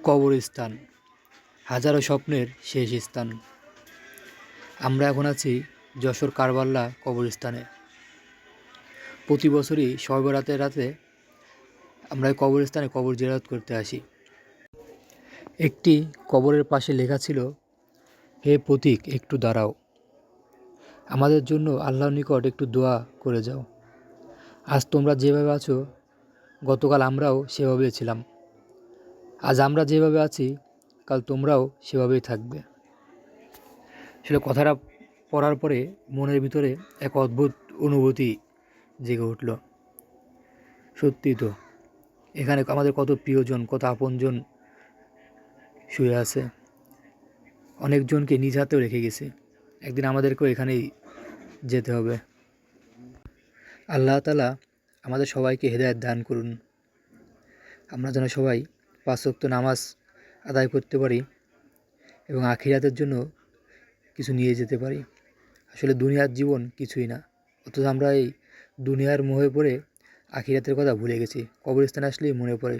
কবরস্থান, হাজারো স্বপ্নের শেষ স্থান। আমরা এখন আছি যশোর কারবাল্লা কবরস্থানে। প্রতি বছরই শবে বরাতের রাতে আমরা এই কবরস্থানে কবর জিয়ারত করতে আসি। একটি কবরের পাশে লেখা ছিল, হে পথিক, একটু দাঁড়াও, আমাদের জন্য আল্লাহর নিকট একটু দোয়া করে যাও। আজ তোমরা যেভাবে আছো, গতকাল আমরাও সেভাবেই ছিলাম। আজ আমরা যেভাবে আছি, কাল তোমরাও সেভাবেই থাকবে। আসলে কথাটা পড়ার পরে মনের ভিতরে এক অদ্ভুত অনুভূতি জেগে উঠল। সত্যি তো, এখানে আমাদের কত প্রিয়জন, কত আপনজন শুয়ে আছে। অনেকজনকে নিজ হাতেও রেখে গেছে। একদিন আমাদেরকেও এখানেই যেতে হবে। আল্লাহ তাআলা আমাদের সবাইকে হেদায়েত দান করুন। আমরা যেন সবাই ৫ ওয়াক্ত নামাজ আদায় করতে পারি এবং আখিরাতের জন্য কিছু নিয়ে যেতে পারি। আসলে দুনিয়ার জীবন কিছুই না, অথচ আমরা এই দুনিয়ার মোহে পড়ে আখিরাতের কথা ভুলে গেছি। কবরস্থানে আসলেই মনে পড়ে।